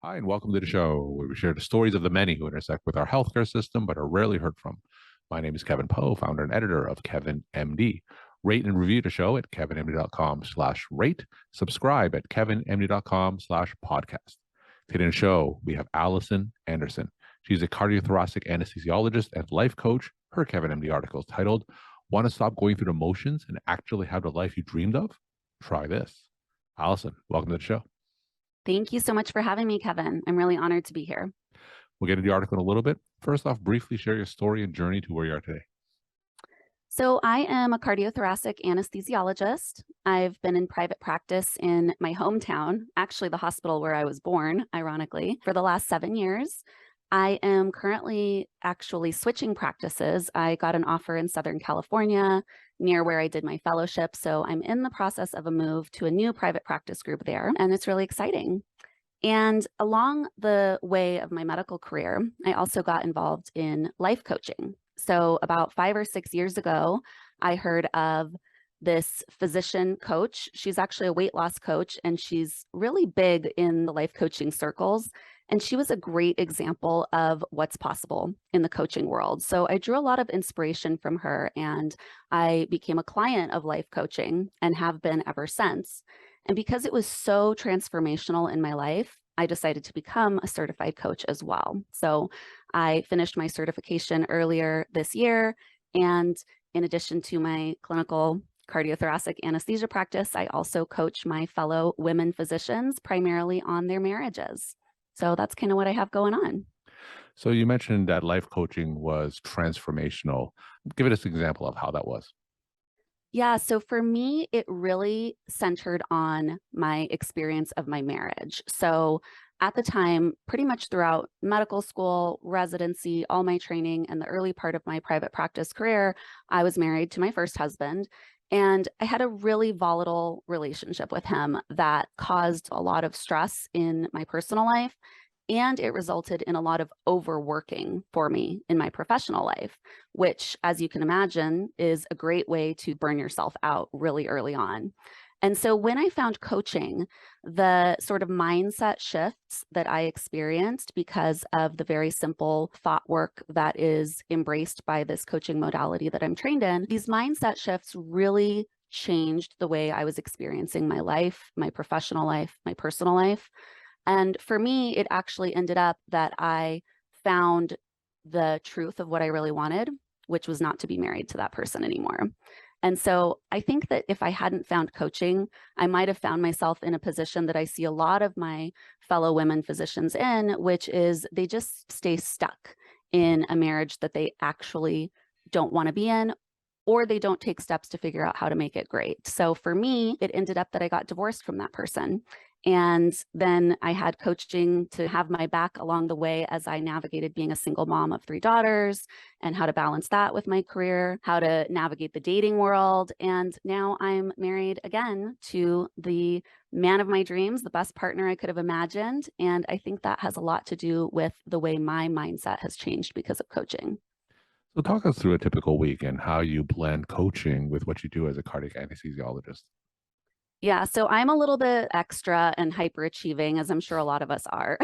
Hi, and welcome to the show where we share the stories of the many who intersect with our healthcare system but are rarely heard from. My name is Kevin Poe, founder and editor of Kevin MD. Rate and review the show at kevinmd.com/rate. Subscribe at kevinmd.com/podcast. Today in the show, we have Allison Anderson. She's a cardiothoracic anesthesiologist and life coach. Her Kevin MD article is titled, "Want to Stop Going Through the Motions and Actually Have the Life You Dreamed of? Try this." Allison, welcome to the show. Thank you so much for having me, Kevin. I'm really honored to be here. We'll get into the article in a little bit. First off, briefly share your story and journey to where you are today. So I am a cardiothoracic anesthesiologist. I've been in private practice in my hometown, actually the hospital where I was born, ironically, for the last 7 years. I am currently actually switching practices. I got an offer in Southern California near where I did my fellowship. So I'm in the process of a move to a new private practice group there, and it's really exciting. And along the way of my medical career, I also got involved in life coaching. So about 5 or 6 years ago, I heard of this physician coach. She's actually a weight loss coach, and she's really big in the life coaching circles. And she was a great example of what's possible in the coaching world. So I drew a lot of inspiration from her, and I became a client of life coaching and have been ever since. And because it was so transformational in my life, I decided to become a certified coach as well. So I finished my certification earlier this year. And in addition to my clinical cardiothoracic anesthesia practice, I also coach my fellow women physicians primarily on their marriages. So that's kind of what I have going on. So you mentioned that life coaching was transformational. Give us an example of how that was. Yeah, so for me, it really centered on my experience of my marriage. So at the time, pretty much throughout medical school, residency, all my training, and the early part of my private practice career, I was married to my first husband. And I had a really volatile relationship with him that caused a lot of stress in my personal life. And it resulted in a lot of overworking for me in my professional life, which, as you can imagine, is a great way to burn yourself out really early on. And so when I found coaching, the sort of mindset shifts that I experienced because of the very simple thought work that is embraced by this coaching modality that I'm trained in, these mindset shifts really changed the way I was experiencing my life, my professional life, my personal life. And for me, it actually ended up that I found the truth of what I really wanted, which was not to be married to that person anymore. And so I think that if I hadn't found coaching, I might have found myself in a position that I see a lot of my fellow women physicians in, which is they just stay stuck in a marriage that they actually don't want to be in, or they don't take steps to figure out how to make it great. So for me, it ended up that I got divorced from that person. And then I had coaching to have my back along the way as I navigated being a single mom of 3 daughters and how to balance that with my career, how to navigate the dating world. And now I'm married again to the man of my dreams, the best partner I could have imagined. And I think that has a lot to do with the way my mindset has changed because of coaching. So talk us through a typical week and how you blend coaching with what you do as a cardiac anesthesiologist. Yeah, so I'm a little bit extra and hyperachieving, as I'm sure a lot of us are.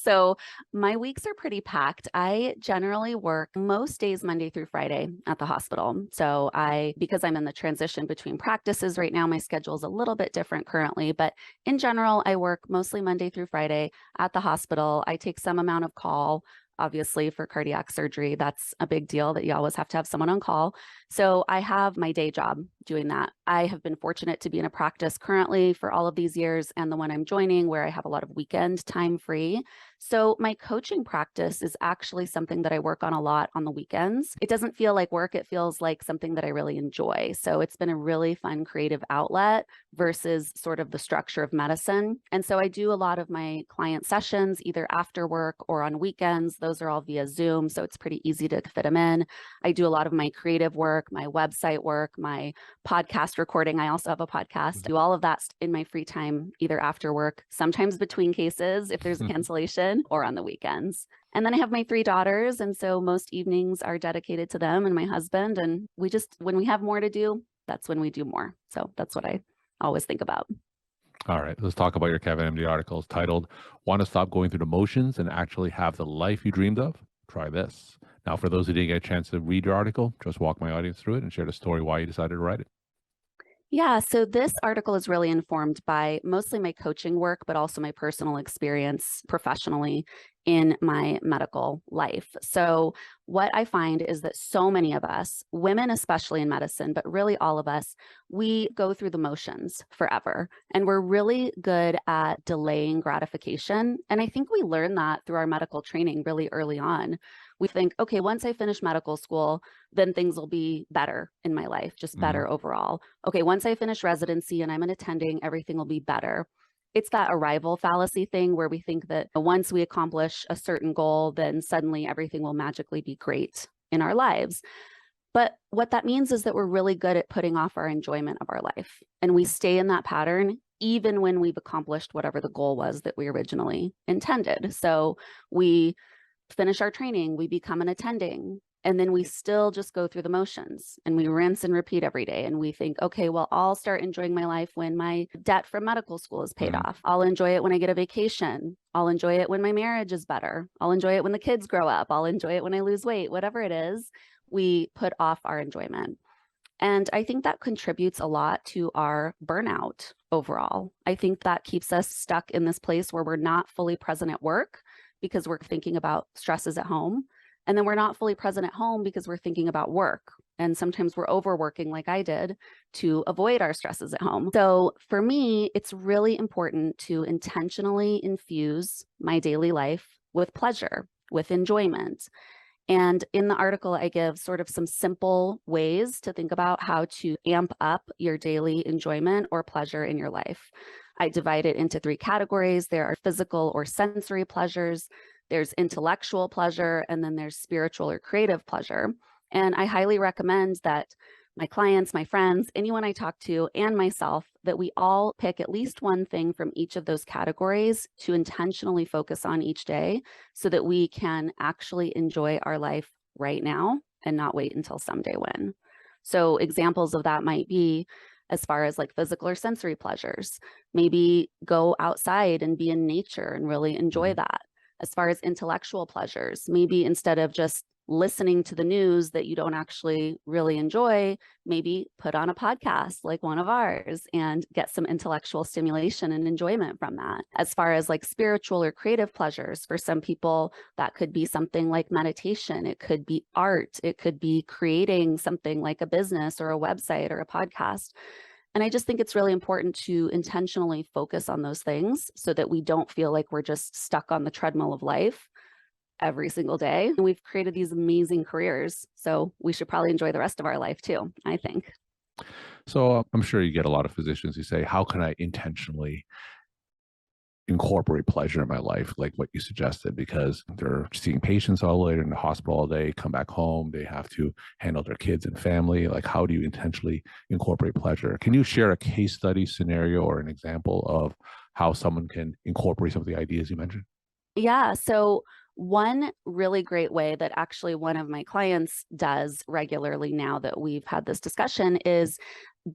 So my weeks are pretty packed. I generally work most days Monday through Friday at the hospital. So because I'm in the transition between practices right now, my schedule is a little bit different currently, but in general, I work mostly Monday through Friday at the hospital. I take some amount of call. Obviously, for cardiac surgery, that's a big deal that you always have to have someone on call. So I have my day job doing that. I have been fortunate to be in a practice currently for all of these years and the one I'm joining where I have a lot of weekend time free. So my coaching practice is actually something that I work on a lot on the weekends. It doesn't feel like work, it feels like something that I really enjoy. So it's been a really fun creative outlet versus sort of the structure of medicine. And so I do a lot of my client sessions either after work or on weekends. Those are all via Zoom, so it's pretty easy to fit them in. I do a lot of my creative work, my website work, my podcast recording. I also have a podcast. I do all of that in my free time, either after work, sometimes between cases if there's a cancellation, or on the weekends. And then I have my 3 daughters. And so most evenings are dedicated to them and my husband. And when we have more to do, that's when we do more. So that's what I always think about. All right, let's talk about your Kevin MD articles titled "Want to Stop Going Through the Motions and Actually Have the Life You Dreamed of?" Try this. Now, for those who didn't get a chance to read your article, just walk my audience through it and share the story why you decided to write it. Yeah, so this article is really informed by mostly my coaching work, but also my personal experience professionally in my medical life. So, what I find is that so many of us, women especially in medicine, but really all of us, we go through the motions forever. And we're really good at delaying gratification. And I think we learn that through our medical training really early on. We think, okay, once I finish medical school, then things will be better in my life, just Mhm. better overall. Okay, once I finish residency and I'm an attending, everything will be better. It's that arrival fallacy thing where we think that once we accomplish a certain goal, then suddenly everything will magically be great in our lives. But what that means is that we're really good at putting off our enjoyment of our life. And we stay in that pattern even when we've accomplished whatever the goal was that we originally intended. So we finish our training, we become an attending, and then we still just go through the motions and we rinse and repeat every day. And we think, okay, well, I'll start enjoying my life when my debt from medical school is paid Mhm. off. I'll enjoy it when I get a vacation. I'll enjoy it when my marriage is better. I'll enjoy it when the kids grow up. I'll enjoy it when I lose weight. Whatever it is, we put off our enjoyment. And I think that contributes a lot to our burnout overall. I think that keeps us stuck in this place where we're not fully present at work because we're thinking about stresses at home. And then we're not fully present at home because we're thinking about work. And sometimes we're overworking, like I did, to avoid our stresses at home. So for me, it's really important to intentionally infuse my daily life with pleasure, with enjoyment. And in the article, I give sort of some simple ways to think about how to amp up your daily enjoyment or pleasure in your life. I divide it into three categories. There are physical or sensory pleasures, there's intellectual pleasure, and then there's spiritual or creative pleasure. And I highly recommend that my clients, my friends, anyone I talk to, and myself, that we all pick at least one thing from each of those categories to intentionally focus on each day so that we can actually enjoy our life right now and not wait until someday when. So examples of that might be as far as like physical or sensory pleasures, maybe go outside and be in nature and really enjoy Mhm. that. As far as intellectual pleasures, maybe instead of just listening to the news that you don't actually really enjoy, maybe put on a podcast like one of ours and get some intellectual stimulation and enjoyment from that. As far as like spiritual or creative pleasures, for some people, that could be something like meditation, it could be art, it could be creating something like a business or a website or a podcast. And I just think it's really important to intentionally focus on those things so that we don't feel like we're just stuck on the treadmill of life every single day. And we've created these amazing careers. So we should probably enjoy the rest of our life too, I think. So I'm sure you get a lot of physicians who say, "How can I intentionally incorporate pleasure in my life?" Like what you suggested, because they're seeing patients all day in the hospital all day, come back home, they have to handle their kids and family. Like, how do you intentionally incorporate pleasure? Can you share a case study scenario or an example of how someone can incorporate some of the ideas you mentioned? Yeah. So, one really great way that actually one of my clients does regularly now that we've had this discussion is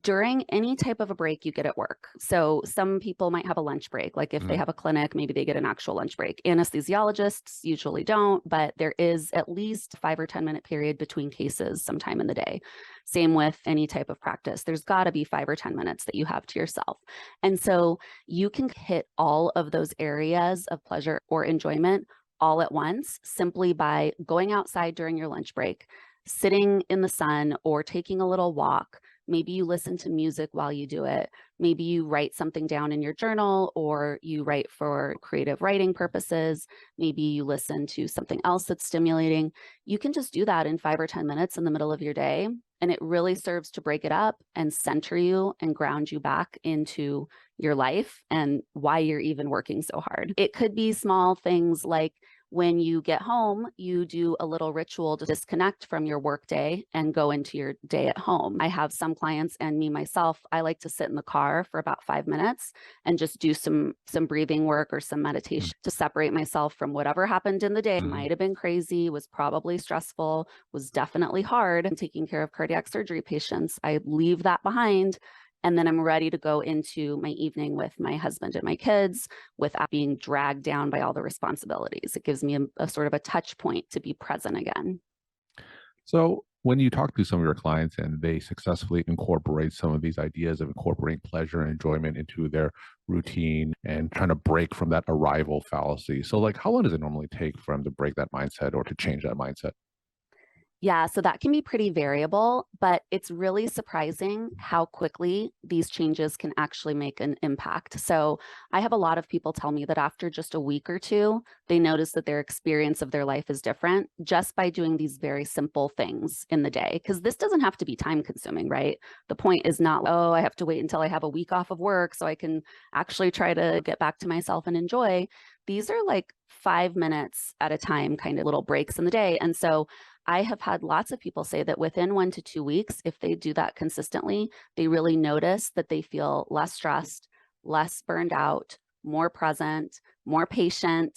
during any type of a break you get at work. So some people might have a lunch break, like if they Mhm. have a clinic, maybe they get an actual lunch break. Anesthesiologists usually don't, but there is at least 5 or 10 minute period between cases sometime in the day. Same with any type of practice. There's got to be 5 or 10 minutes that you have to yourself. And so you can hit all of those areas of pleasure or enjoyment all at once simply by going outside during your lunch break, sitting in the sun or taking a little walk. Maybe you listen to music while you do it. Maybe you write something down in your journal or you write for creative writing purposes. Maybe you listen to something else that's stimulating. You can just do that in 5 or 10 minutes in the middle of your day. And it really serves to break it up and center you and ground you back into your life and why you're even working so hard. It could be small things like when you get home, you do a little ritual to disconnect from your workday and go into your day at home. I have some clients and me myself, I like to sit in the car for about 5 minutes and just do some breathing work or some meditation to separate myself from whatever happened in the day. Mhm. Might have been crazy, was probably stressful, was definitely hard. And taking care of cardiac surgery patients, I leave that behind And then I'm ready to go into my evening with my husband and my kids without being dragged down by all the responsibilities. It gives me a sort of a touch point to be present again. So, when you talk to some of your clients and they successfully incorporate some of these ideas of incorporating pleasure and enjoyment into their routine and trying to break from that arrival fallacy. So, like, how long does it normally take for them to break that mindset or to change that mindset? Yeah, so that can be pretty variable, but it's really surprising how quickly these changes can actually make an impact. So, I have a lot of people tell me that after just a week or two, they notice that their experience of their life is different just by doing these very simple things in the day. Because this doesn't have to be time consuming, right? The point is not, oh, I have to wait until I have a week off of work so I can actually try to get back to myself and enjoy. These are like 5 minutes at a time, kind of little breaks in the day. And so, I have had lots of people say that within 1 to 2 weeks, if they do that consistently, they really notice that they feel less stressed, less burned out, more present, more patient,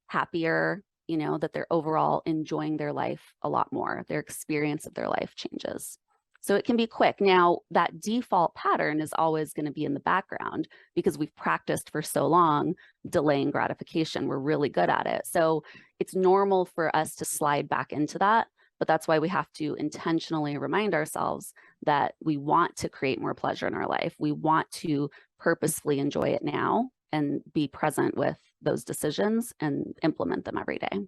happier, that they're overall enjoying their life a lot more. Their experience of their life changes. So it can be quick. Now, that default pattern is always going to be in the background because we've practiced for so long delaying gratification. We're really good at it. So it's normal for us to slide back into that. But that's why we have to intentionally remind ourselves that we want to create more pleasure in our life. We want to purposefully enjoy it now and be present with those decisions and implement them every day.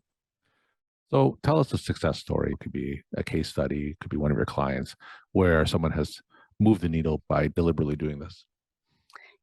So, tell us a success story. It could be a case study, it could be one of your clients where someone has moved the needle by deliberately doing this.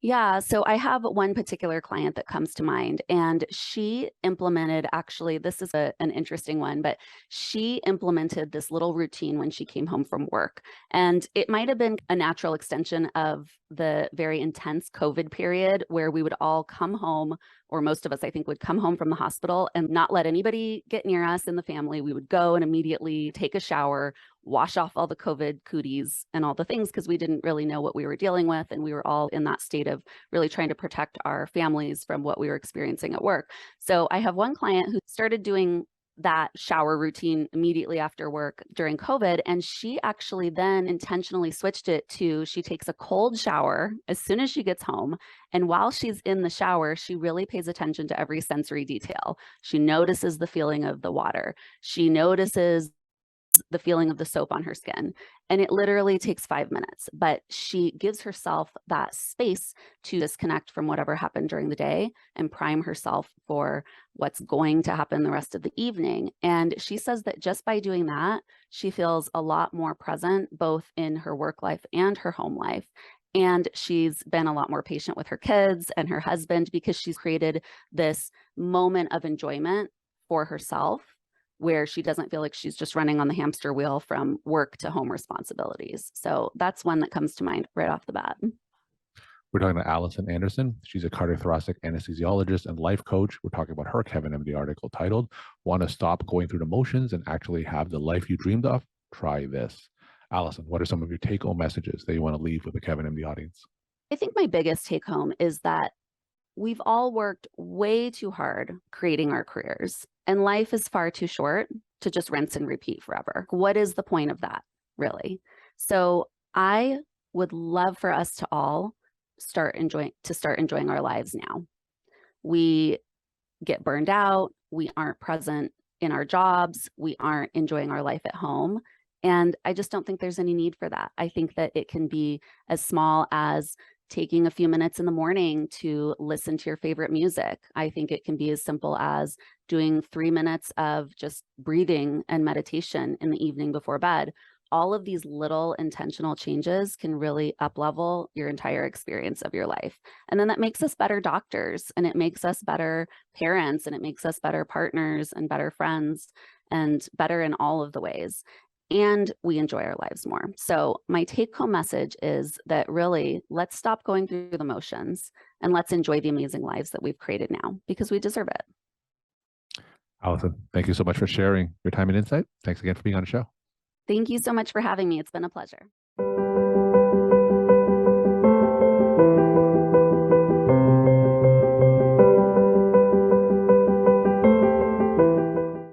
Yeah, so I have one particular client that comes to mind, and she implemented actually, this is an interesting one, but she implemented this little routine when she came home from work. And it might have been a natural extension of the very intense COVID period where we would all come home, or most of us, I think, would come home from the hospital and not let anybody get near us in the family. We would go and immediately take a shower, wash off all the COVID cooties and all the things because we didn't really know what we were dealing with. And we were all in that state of really trying to protect our families from what we were experiencing at work. So I have one client who started doing that shower routine immediately after work during COVID. And she actually then intentionally switched it to she takes a cold shower as soon as she gets home. And while she's in the shower, she really pays attention to every sensory detail. She notices the feeling of the water. She notices the feeling of the soap on her skin. And it literally takes 5 minutes, but she gives herself that space to disconnect from whatever happened during the day and prime herself for what's going to happen the rest of the evening. And she says that just by doing that, she feels a lot more present, both in her work life and her home life. And she's been a lot more patient with her kids and her husband because she's created this moment of enjoyment for herself where she doesn't feel like she's just running on the hamster wheel from work to home responsibilities. So that's one that comes to mind right off the bat. We're talking about Allison Anderson. She's a cardiothoracic anesthesiologist and life coach. We're talking about her Kevin MD article titled, Want to Stop Going Through the Motions and Actually Have the Life You Dreamed of? Try this. Allison, what are some of your take home messages that you want to leave with the Kevin MD audience? I think my biggest take home is that we've all worked way too hard creating our careers, and life is far too short to just rinse and repeat forever. What is the point of that, really? So I would love for us to all start enjoying our lives now. We get burned out, we aren't present in our jobs, we aren't enjoying our life at home. And I just don't think there's any need for that. I think that it can be as small as taking a few minutes in the morning to listen to your favorite music. I think it can be as simple as doing 3 minutes of just breathing and meditation in the evening before bed. All of these little intentional changes can really up-level your entire experience of your life. And then that makes us better doctors, and it makes us better parents, and it makes us better partners and better friends and better in all of the ways. And we enjoy our lives more. So my take-home message is that really, let's stop going through the motions and let's enjoy the amazing lives that we've created now because we deserve it. Allison, thank you so much for sharing your time and insight. Thanks again for being on the show. Thank you so much for having me. It's been a pleasure.